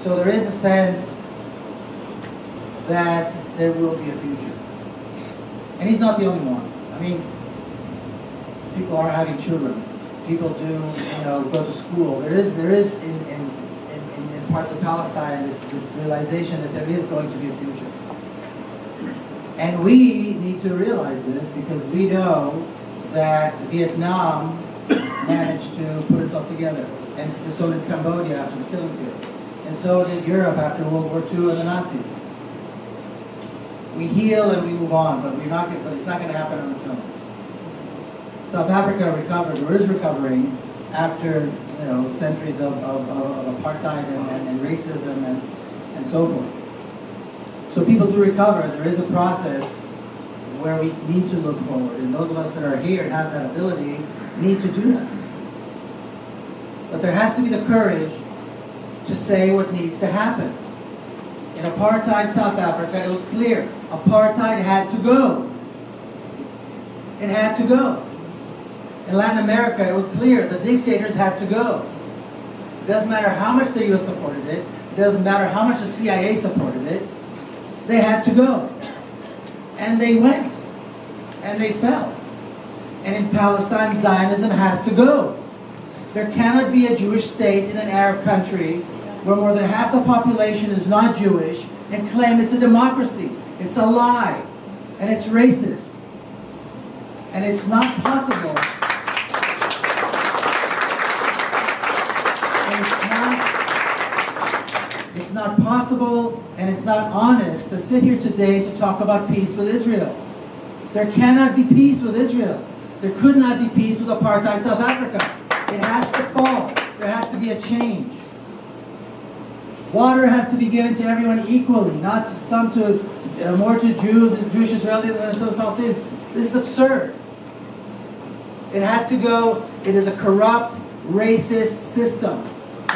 So there is a sense that there will be a future. And he's not the only one. I mean, people are having children. People do, go to school. There is in parts of Palestine this realization that there is going to be a future. And we need to realize this because we know that Vietnam managed to put itself together, and so did Cambodia after the killing field, and so did Europe after World War II and the Nazis. We heal and we move on, but it's not going to happen on its own. South Africa recovered, or is recovering, after centuries of apartheid and racism and so forth. So people do recover. There is a process where we need to look forward, and those of us that are here and have that ability need to do that. But there has to be the courage to say what needs to happen. In apartheid South Africa, it was clear. Apartheid had to go. It had to go. In Latin America, it was clear. The dictators had to go. It doesn't matter how much the U.S. supported it. It doesn't matter how much the CIA supported it. They had to go. And they went. And they fell. And in Palestine, Zionism has to go. There cannot be a Jewish state in an Arab country where more than half the population is not Jewish and claim it's a democracy. It's a lie. And it's racist. And it's not possible. It's not possible and it's not honest to sit here today to talk about peace with Israel. There cannot be peace with Israel. There could not be peace with apartheid South Africa. It has to fall. There has to be a change. Water has to be given to everyone equally, not some to more to Jews, Jewish Israelis, and some Palestinians. This is absurd. It has to go. It is a corrupt, racist system.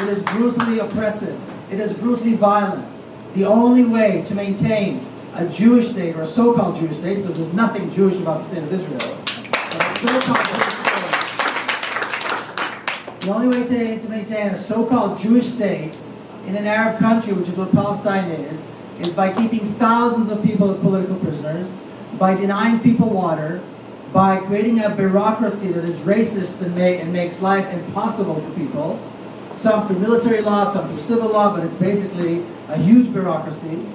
It is brutally oppressive. It is brutally violent. The only way to maintain a Jewish state, or a so-called Jewish state, because there's nothing Jewish about the state of Israel, but a so-called Jewish state, the only way to maintain a so-called Jewish state in an Arab country, which is what Palestine is by keeping thousands of people as political prisoners, by denying people water, by creating a bureaucracy that is racist and makes life impossible for people, some through military law, some through civil law, but it's basically a huge bureaucracy,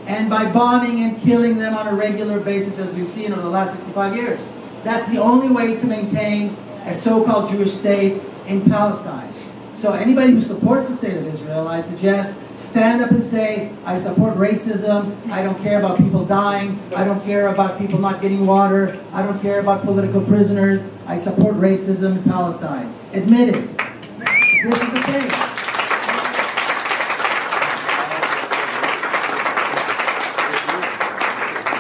and by bombing and killing them on a regular basis, as we've seen over the last 65 years. That's the only way to maintain a so-called Jewish state in Palestine. So anybody who supports the state of Israel, I suggest, stand up and say, I support racism, I don't care about people dying, I don't care about people not getting water, I don't care about political prisoners, I support racism in Palestine. Admit it. This is the case.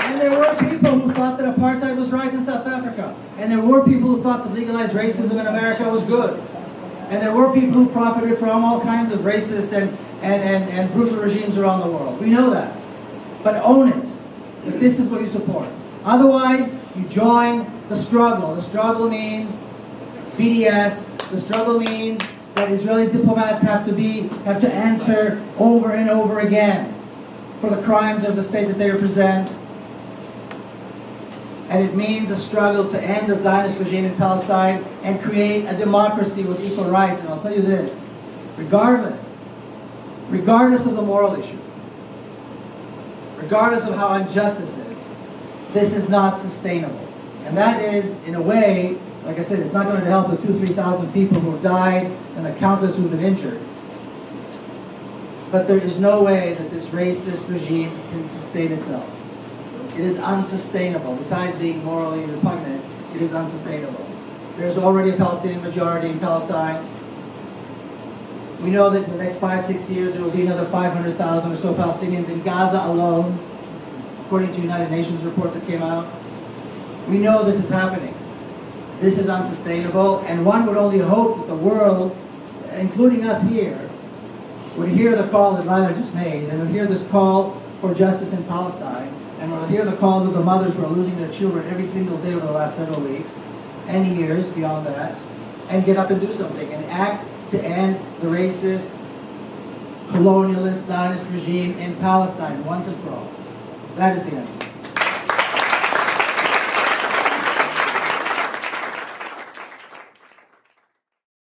And there were people who thought that apartheid was right in South Africa. And there were people who thought that legalized racism in America was good. And there were people who profited from all kinds of racist and brutal regimes around the world. We know that. But own it. But this is what you support. Otherwise, you join the struggle. The struggle means BDS. The struggle means that Israeli diplomats have to answer over and over again for the crimes of the state that they represent. And it means a struggle to end the Zionist regime in Palestine and create a democracy with equal rights. And I'll tell you this, regardless of the moral issue, regardless of how unjust this is not sustainable. And that is, in a way, like I said, it's not going to help the 2,000-3,000 people who have died and the countless who have been injured. But there is no way that this racist regime can sustain itself. It is unsustainable. Besides being morally repugnant, it is unsustainable. There's already a Palestinian majority in Palestine. We know that in the next 5-6 years there will be another 500,000 or so Palestinians in Gaza alone, according to the United Nations report that came out. We know this is happening. This is unsustainable, and one would only hope that the world, including us here, would hear the call that Lila just made, and would hear this call for justice in Palestine, and we'll hear the calls of the mothers who are losing their children every single day over the last several weeks, and years beyond that, and get up and do something, and act to end the racist, colonialist, Zionist regime in Palestine once and for all. That is the answer.